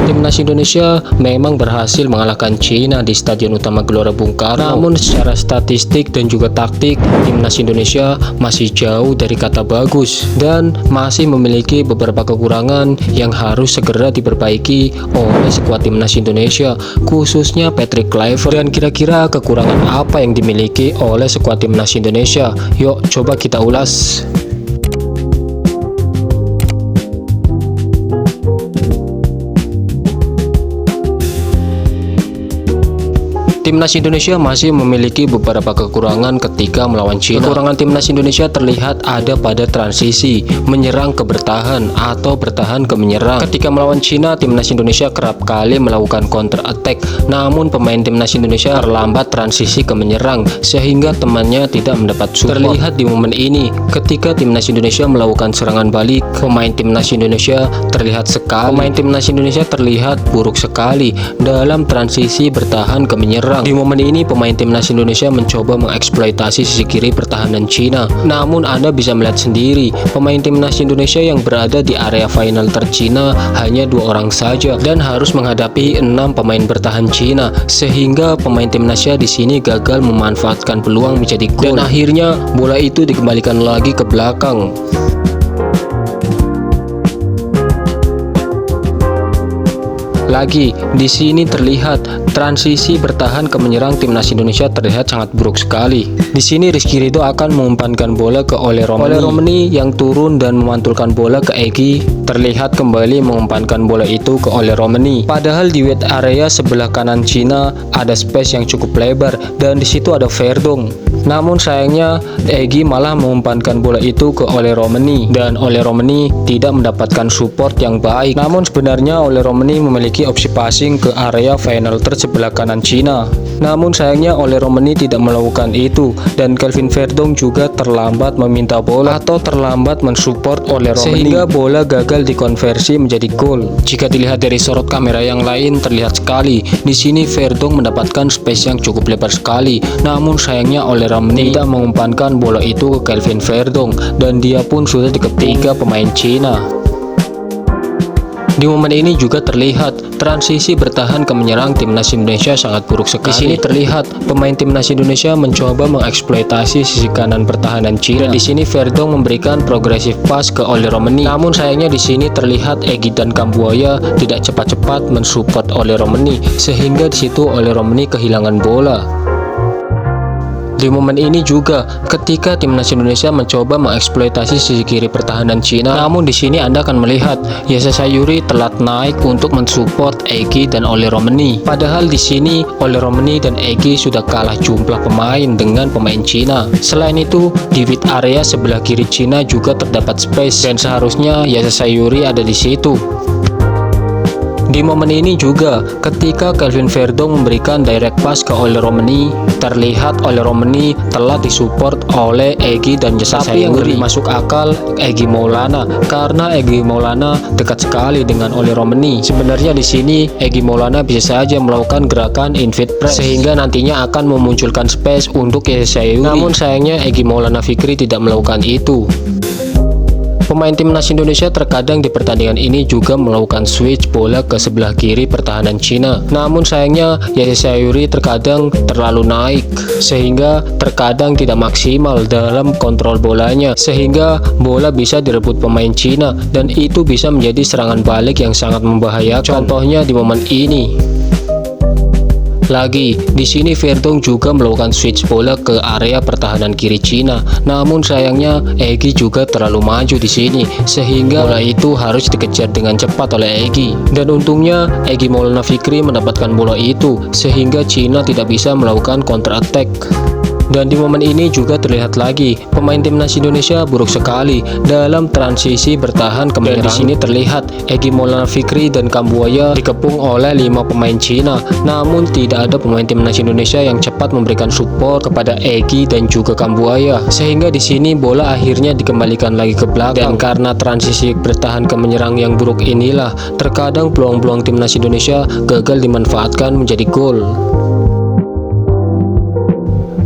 Timnas Indonesia memang berhasil mengalahkan Cina di Stadion Utama Gelora Bung Karno. Namun secara statistik dan juga taktik, Timnas Indonesia masih jauh dari kata bagus dan masih memiliki beberapa kekurangan yang harus segera diperbaiki oleh skuad Timnas Indonesia, khususnya Patrick Kluivert. Dan kira-kira kekurangan apa yang dimiliki oleh skuad Timnas Indonesia? Yuk coba kita ulas. Timnas Indonesia masih memiliki beberapa kekurangan ketika melawan Cina. Kekurangan Timnas Indonesia terlihat ada pada transisi, menyerang ke bertahan, atau bertahan ke menyerang. Ketika melawan Cina, Timnas Indonesia kerap kali melakukan counter attack, namun pemain Timnas Indonesia terlambat transisi ke menyerang, sehingga temannya tidak mendapat support. Terlihat di momen ini, ketika Timnas Indonesia melakukan serangan balik, pemain Timnas Indonesia terlihat buruk sekali dalam transisi bertahan ke menyerang. Di momen ini pemain Timnas Indonesia mencoba mengeksploitasi sisi kiri pertahanan Cina. Namun Anda bisa melihat sendiri, pemain Timnas Indonesia yang berada di area final Cina hanya 2 orang saja dan harus menghadapi 6 pemain bertahan Cina, sehingga pemain Timnasnya di sini gagal memanfaatkan peluang menjadi gol. Dan akhirnya bola itu dikembalikan lagi ke belakang. Lagi, di sini terlihat transisi bertahan ke menyerang Timnas Indonesia terlihat sangat buruk sekali. Di sini Rizky Ridho akan mengumpankan bola ke Ole Romeni yang turun dan memantulkan bola ke Egy. Terlihat kembali mengumpankan bola itu ke Ole Romeni. Padahal di wide area sebelah kanan Cina ada space yang cukup lebar dan di situ ada Verdong. Namun sayangnya Egy malah mengumpankan bola itu ke Ole Romeni dan Ole Romeni tidak mendapatkan support yang baik. Namun sebenarnya Ole Romeni memiliki opsi passing ke area final sebelah kanan Cina. Namun sayangnya Ole Romeni tidak melakukan itu dan Kelvin Verdong juga terlambat meminta bola atau terlambat mensupport Ole Romeni, sehingga bola gagal dikonversi menjadi gol. Jika dilihat dari sorot kamera yang lain terlihat sekali di sini Verdong mendapatkan space yang cukup lebar sekali. Namun sayangnya Ole Romeni tidak mengumpankan bola itu ke Kelvin Verdong dan dia pun sudah dikepung 3 pemain Cina. Di momen ini juga terlihat transisi bertahan ke menyerang Timnas Indonesia sangat buruk sekali. Di sini terlihat pemain Timnas Indonesia mencoba mengeksploitasi sisi kanan pertahanan Cina. Dan di sini Verdong memberikan progressive pass ke Ole Romeni. Namun sayangnya di sini terlihat Egy dan Kambuaya tidak cepat-cepat mensupport Ole Romeni, sehingga di situ Ole Romeni kehilangan bola. Di momen ini juga ketika Timnas Indonesia mencoba mengeksploitasi sisi kiri pertahanan Cina, namun di sini Anda akan melihat Yasa Sayuri telat naik untuk mensupport Egy dan Ole Romeni. Padahal di sini Ole Romeni dan Egy sudah kalah jumlah pemain dengan pemain Cina. Selain itu, di wide area sebelah kiri Cina juga terdapat space dan seharusnya Yasa Sayuri ada di situ. Di momen ini juga ketika Kelvin Verdong memberikan direct pass ke Ole Romeni, terlihat Ole Romeni telah disupport oleh Egy dan Yasa Sayuri. Tapi yang lebih masuk akal Egy Maulana, karena Egy Maulana dekat sekali dengan Ole Romeni. Sebenarnya di sini Egy Maulana bisa saja melakukan gerakan inverted press sehingga nantinya akan memunculkan space untuk Yasa Sayuri. Namun sayangnya Egy Maulana Fikri tidak melakukan itu. Pemain Timnas Indonesia terkadang di pertandingan ini juga melakukan switch bola ke sebelah kiri pertahanan Cina. Namun sayangnya Yasa Sayuri terkadang terlalu naik sehingga terkadang tidak maksimal dalam kontrol bolanya, sehingga bola bisa direbut pemain Cina dan itu bisa menjadi serangan balik yang sangat membahayakan. Contohnya di momen ini. Lagi, di sini Verdong juga melakukan switch bola ke area pertahanan kiri Cina. Namun sayangnya Egy juga terlalu maju di sini sehingga bola itu harus dikejar dengan cepat oleh Egy. Dan untungnya Egy Maulana Fikri mendapatkan bola itu sehingga Cina tidak bisa melakukan counter attack. Dan di momen ini juga terlihat lagi pemain Timnas Indonesia buruk sekali dalam transisi bertahan ke menyerang. Dan di sini terlihat Egy Maulana Fikri dan Kambuaya dikepung oleh 5 pemain Cina. Namun tidak ada pemain Timnas Indonesia yang cepat memberikan support kepada Egy dan juga Kambuaya, sehingga di sini bola akhirnya dikembalikan lagi ke belakang. Dan karena transisi bertahan ke menyerang yang buruk inilah terkadang peluang-peluang Timnas Indonesia gagal dimanfaatkan menjadi gol.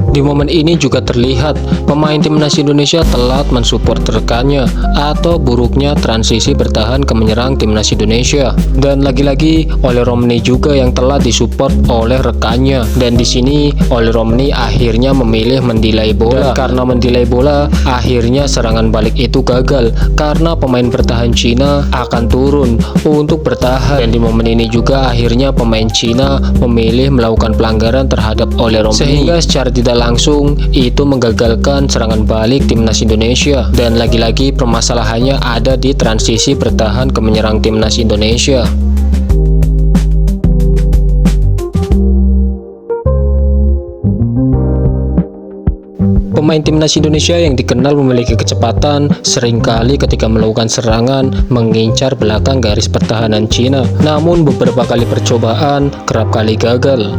Di momen ini juga terlihat pemain timnas Indonesia telat mensupport rekannya atau buruknya transisi bertahan ke menyerang timnas Indonesia. Dan lagi-lagi Oleh Romney juga yang telat disupport oleh rekannya. Dan di sini Oleh Romney akhirnya memilih mendelay bola. Dan karena mendelay bola, akhirnya serangan balik itu gagal karena pemain bertahan Cina akan turun untuk bertahan. Dan di momen ini juga akhirnya pemain Cina memilih melakukan pelanggaran terhadap Oleh Romney, sehingga secara tidak langsung itu menggagalkan serangan balik timnas Indonesia. Dan lagi-lagi permasalahannya ada di transisi bertahan ke menyerang timnas Indonesia. Pemain timnas Indonesia yang dikenal memiliki kecepatan seringkali ketika melakukan serangan mengincar belakang garis pertahanan Cina. Namun beberapa kali percobaan kerap kali gagal.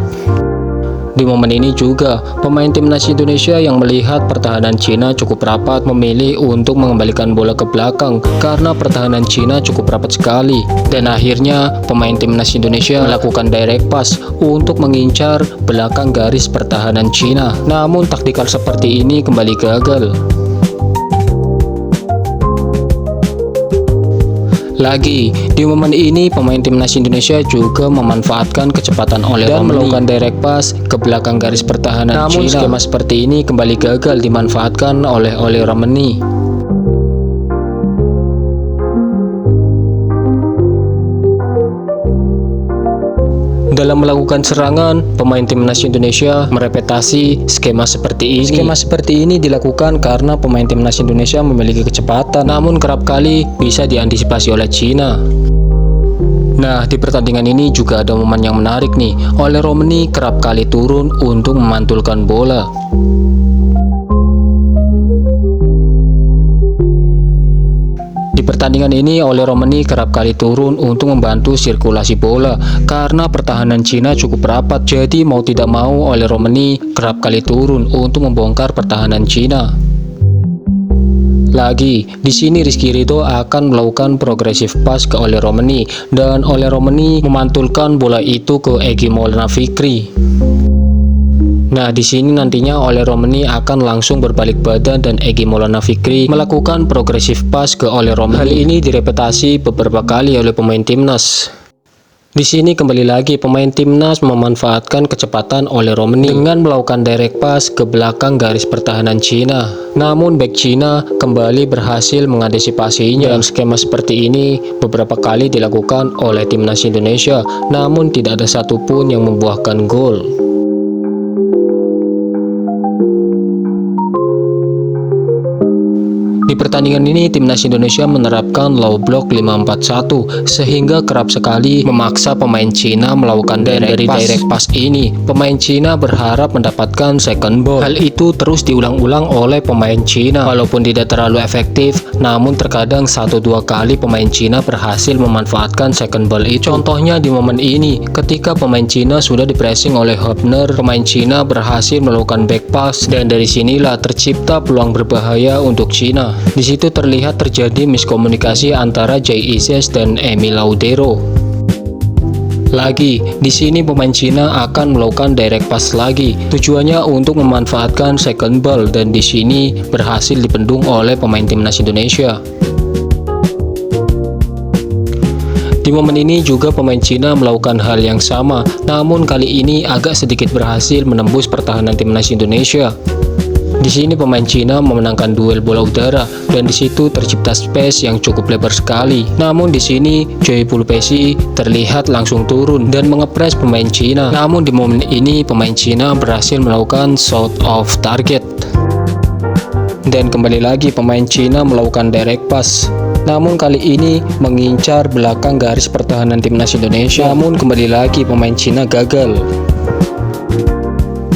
Di momen ini juga, pemain timnas Indonesia yang melihat pertahanan Cina cukup rapat memilih untuk mengembalikan bola ke belakang karena pertahanan Cina cukup rapat sekali. Dan akhirnya, pemain timnas Indonesia melakukan direct pass untuk mengincar belakang garis pertahanan Cina. Namun taktikal seperti ini kembali gagal. Lagi, di momen ini pemain timnas Indonesia juga memanfaatkan kecepatan Oleh Romney dan melakukan direct pass ke belakang garis pertahanan Cina. Namun skema seperti ini kembali gagal dimanfaatkan oleh Oleh Romney. Dalam melakukan serangan, pemain timnas Indonesia merepetasi skema seperti ini. Skema seperti ini dilakukan karena pemain timnas Indonesia memiliki kecepatan, namun kerap kali bisa diantisipasi oleh Cina. Nah, di pertandingan ini juga ada momen yang menarik nih. Oleh Romney kerap kali turun untuk memantulkan bola. Di pertandingan ini Oleh Romney kerap kali turun untuk membantu sirkulasi bola karena pertahanan Cina cukup rapat. Jadi mau tidak mau Oleh Romney kerap kali turun untuk membongkar pertahanan Cina. Lagi, di sini Rizky Ridho akan melakukan progressive pass ke Oleh Romney dan Oleh Romney memantulkan bola itu ke Egy Maulana Fikri. Nah, di sini nantinya Oleh Romney akan langsung berbalik badan dan Egy Maulana Fikri melakukan progressive pass ke Oleh Romney. Hal ini direpetasi beberapa kali oleh pemain timnas. Di sini kembali lagi pemain timnas memanfaatkan kecepatan Oleh Romney dengan melakukan direct pass ke belakang garis pertahanan Cina. Namun bek Cina kembali berhasil mengantisipasinya. Dan skema seperti ini beberapa kali dilakukan oleh timnas Indonesia, namun tidak ada satupun yang membuahkan gol. Di pertandingan ini timnas Indonesia menerapkan low block 5-4-1 sehingga kerap sekali memaksa pemain Cina melakukan direct pass ini. Pemain Cina berharap mendapatkan second ball. Hal itu terus diulang-ulang oleh pemain Cina. Walaupun tidak terlalu efektif, namun terkadang 1-2 kali pemain Cina berhasil memanfaatkan second ball itu. Contohnya di momen ini, ketika pemain Cina sudah dipressing oleh Hubner, pemain Cina berhasil melakukan back pass dan dari sinilah tercipta peluang berbahaya untuk Cina. Di situ terlihat terjadi miskomunikasi antara Jay Ises dan Emil Laudero. Lagi, di sini pemain Cina akan melakukan direct pass lagi. Tujuannya untuk memanfaatkan second ball dan di sini berhasil dibendung oleh pemain timnas Indonesia. Di momen ini juga pemain Cina melakukan hal yang sama, namun kali ini agak sedikit berhasil menembus pertahanan timnas Indonesia. Di sini pemain Cina memenangkan duel bola udara dan di situ tercipta space yang cukup lebar sekali. Namun di sini Joy Pulpesi terlihat langsung turun dan mengepres pemain Cina. Namun di momen ini pemain Cina berhasil melakukan shot off target. Dan kembali lagi pemain Cina melakukan direct pass. Namun kali ini mengincar belakang garis pertahanan timnas Indonesia. Namun kembali lagi pemain Cina gagal.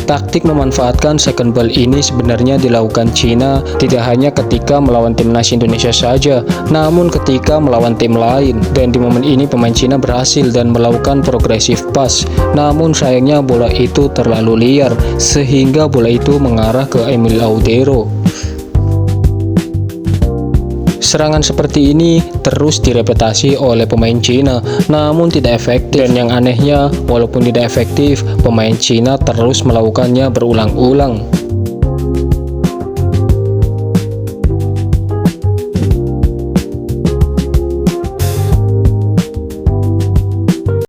Taktik memanfaatkan second ball ini sebenarnya dilakukan Cina tidak hanya ketika melawan timnas Indonesia saja, namun ketika melawan tim lain. Dan di momen ini pemain Cina berhasil dan melakukan progressive pass. Namun sayangnya bola itu terlalu liar sehingga bola itu mengarah ke Emil Laudero. Serangan seperti ini terus direpetasi oleh pemain Cina, namun tidak efektif. Dan yang anehnya, walaupun tidak efektif, pemain Cina terus melakukannya berulang-ulang.